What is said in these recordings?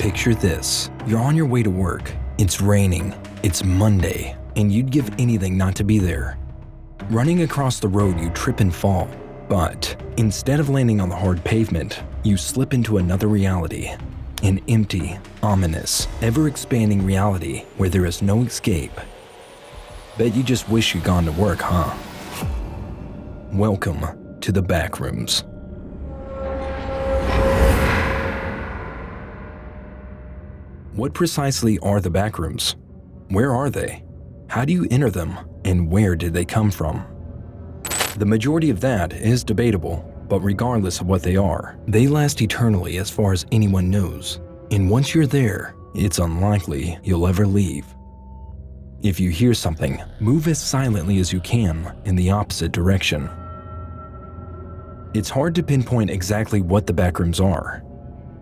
Picture this. You're on your way to work. It's raining. It's Monday, and you'd give anything not to be there. Running across the road, you trip and fall. But instead of landing on the hard pavement, you slip into another reality. An empty, ominous, ever-expanding reality where there is no escape. Bet you just wish you'd gone to work, huh? Welcome to the Backrooms. What precisely are the Backrooms? Where are they? How do you enter them? And where did they come from? The majority of that is debatable, but regardless of what they are, they last eternally as far as anyone knows. And once you're there, it's unlikely you'll ever leave. If you hear something, move as silently as you can in the opposite direction. It's hard to pinpoint exactly what the Backrooms are.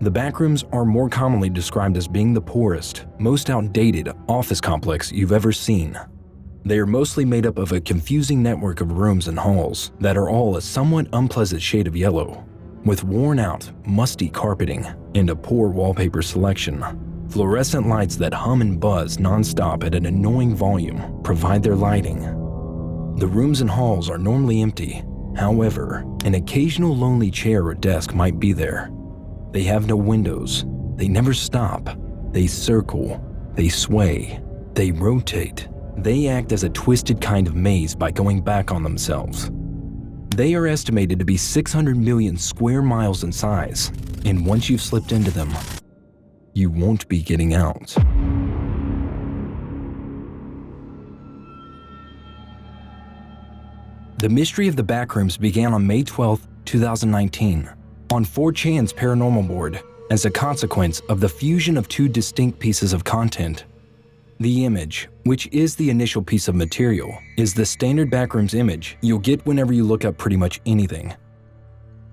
The Backrooms are more commonly described as being the poorest, most outdated office complex you've ever seen. They are mostly made up of a confusing network of rooms and halls that are all a somewhat unpleasant shade of yellow, with worn-out, musty carpeting and a poor wallpaper selection. Fluorescent lights that hum and buzz non-stop at an annoying volume provide their lighting. The rooms and halls are normally empty. However, an occasional lonely chair or desk might be there. They have no windows. They never stop. They circle. They sway. They rotate. They act as a twisted kind of maze by going back on themselves. They are estimated to be 600 million square miles in size, and once you've slipped into them, you won't be getting out. The mystery of the Backrooms began on May 12, 2019, on 4chan's paranormal board as a consequence of the fusion of two distinct pieces of content. The image, which is the initial piece of material, is the standard Backrooms image you'll get whenever you look up pretty much anything.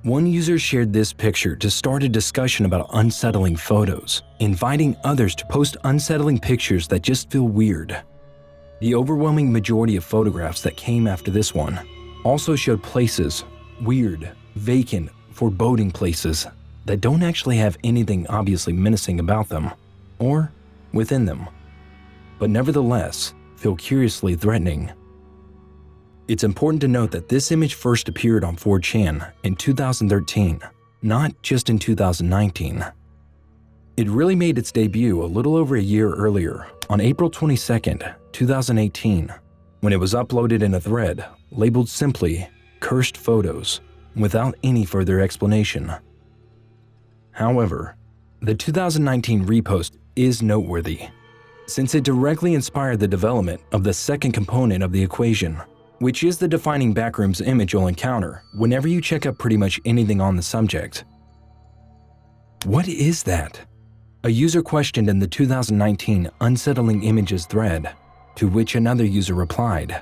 One user shared this picture to start a discussion about unsettling photos, inviting others to post unsettling pictures that just feel weird. The overwhelming majority of photographs that came after this one also showed places, weird, vacant, foreboding places that don't actually have anything obviously menacing about them or within them, but nevertheless feel curiously threatening. It's important to note that this image first appeared on 4chan in 2013, not just in 2019. It really made its debut a little over a year earlier, on April 22, 2018, when it was uploaded in a thread labeled simply "Cursed Photos," without any further explanation. However, the 2019 repost is noteworthy, since it directly inspired the development of the second component of the equation, which is the defining Backrooms image you'll encounter whenever you check up pretty much anything on the subject. What is that? A user questioned in the 2019 Unsettling Images thread, to which another user replied,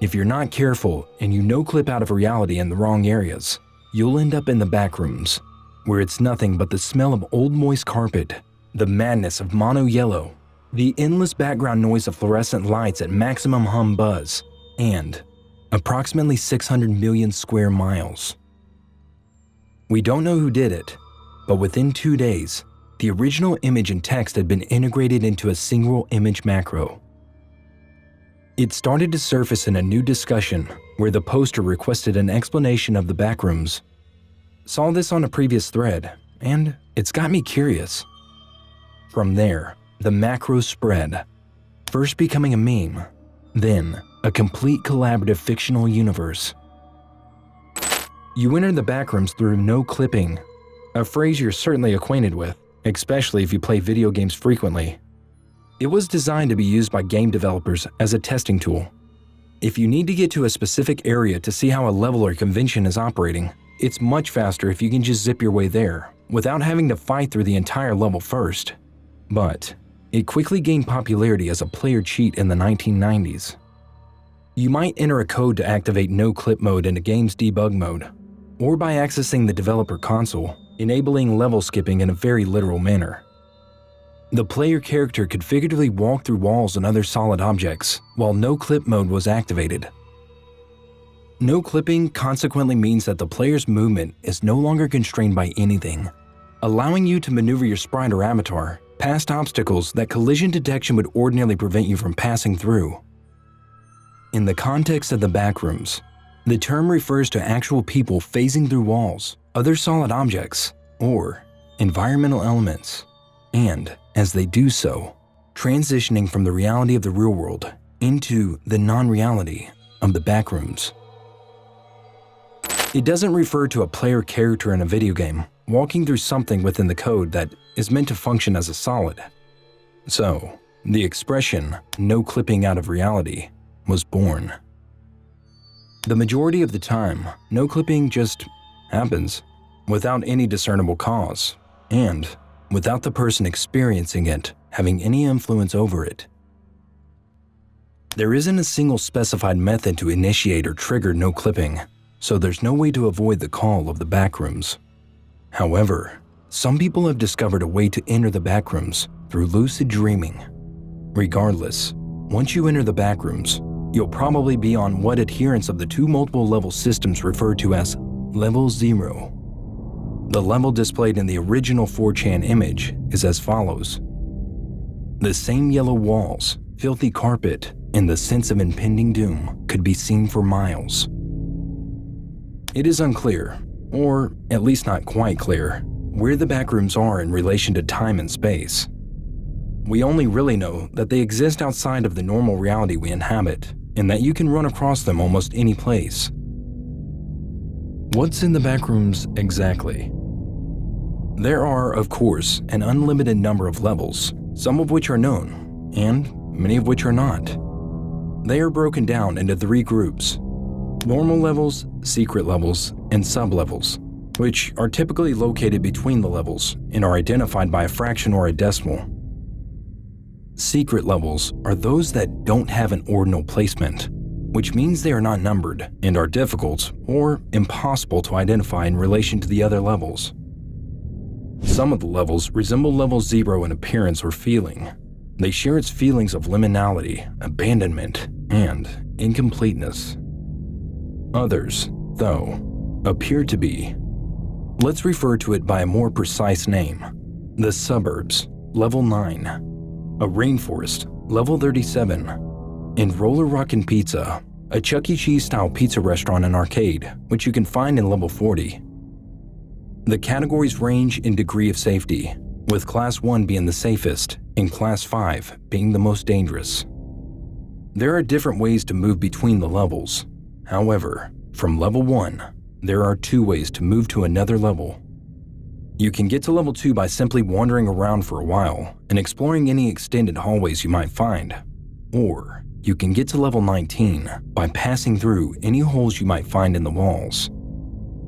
"If you're not careful and you no-clip out of reality in the wrong areas, you'll end up in the Backrooms, where it's nothing but the smell of old moist carpet, the madness of mono yellow, the endless background noise of fluorescent lights at maximum hum buzz, and approximately 600 million square miles." We don't know who did it, but within 2 days, the original image and text had been integrated into a single image macro. It started to surface in a new discussion where the poster requested an explanation of the Backrooms. Saw this on a previous thread, and it's got me curious. From there, the macro spread, first becoming a meme, then a complete collaborative fictional universe. You enter the Backrooms through no clipping, a phrase you're certainly acquainted with, especially if you play video games frequently. It was designed to be used by game developers as a testing tool. If you need to get to a specific area to see how a level or convention is operating, it's much faster if you can just zip your way there without having to fight through the entire level first. But it quickly gained popularity as a player cheat in the 1990s. You might enter a code to activate no-clip mode in a game's debug mode, or by accessing the developer console, enabling level skipping in a very literal manner. The player character could figuratively walk through walls and other solid objects while no-clip mode was activated. No clipping consequently means that the player's movement is no longer constrained by anything. allowing you to maneuver your sprite or avatar past obstacles that collision detection would ordinarily prevent you from passing through. In the context of the backrooms, the term refers to actual people phasing through walls, other solid objects, or environmental elements, and, as they do so, transitioning from the reality of the real world into the non-reality of the backrooms. It doesn't refer to a player character in a video game walking through something within the code that is meant to function as a solid. So, the expression, "no clipping out of reality," was born. The majority of the time, no clipping just happens, without any discernible cause, and without the person experiencing it having any influence over it. There isn't a single specified method to initiate or trigger no clipping, so there's no way to avoid the call of the backrooms. However, some people have discovered a way to enter the backrooms through lucid dreaming. Regardless, once you enter the backrooms, you'll probably be on what adherents of the two multiple level systems refer to as Level 0. The level displayed in the original 4chan image is as follows. The same yellow walls, filthy carpet, and the sense of impending doom could be seen for miles. It is unclear, or at least not quite clear, where the backrooms are in relation to time and space. We only really know that they exist outside of the normal reality we inhabit, and that you can run across them almost any place. What's in the backrooms exactly? There are, of course, an unlimited number of levels, some of which are known, and many of which are not. They are broken down into 3 groups: normal levels, secret levels, and sub-levels, which are typically located between the levels and are identified by a fraction or a decimal. Secret levels are those that don't have an ordinal placement, which means they are not numbered and are difficult or impossible to identify in relation to the other levels. Some of the levels resemble Level 0 in appearance or feeling. They share its feelings of liminality, abandonment, and incompleteness. Others, though, appear to be. Let's refer to it by a more precise name: the suburbs, Level 9, a rainforest, Level 37, and Roller Rockin' Pizza, a Chuck E. Cheese-style pizza restaurant and arcade, which you can find in Level 40. The categories range in degree of safety, with Class 1 being the safest and Class 5 being the most dangerous. There are different ways to move between the levels. However, from Level 1, there are 2 ways to move to another level. You can get to Level 2 by simply wandering around for a while and exploring any extended hallways you might find. Or, you can get to Level 19 by passing through any holes you might find in the walls.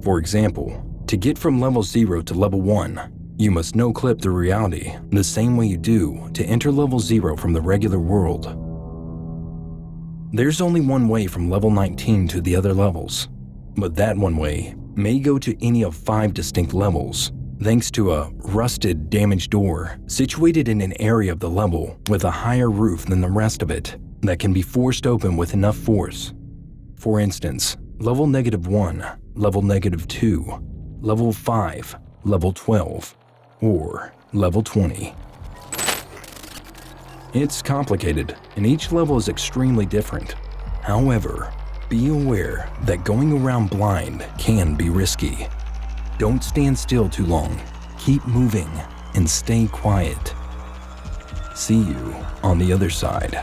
For example, to get from Level 0 to Level 1, you must no-clip through reality the same way you do to enter Level 0 from the regular world. There's only one way from Level 19 to the other levels, but that one way may go to any of 5 distinct levels, thanks to a rusted, damaged door situated in an area of the level with a higher roof than the rest of it that can be forced open with enough force. For instance, Level -1, Level -2, Level 5, Level 12, or Level 20. It's complicated, and each level is extremely different. However, be aware that going around blind can be risky. Don't stand still too long, keep moving, and stay quiet. See you on the other side.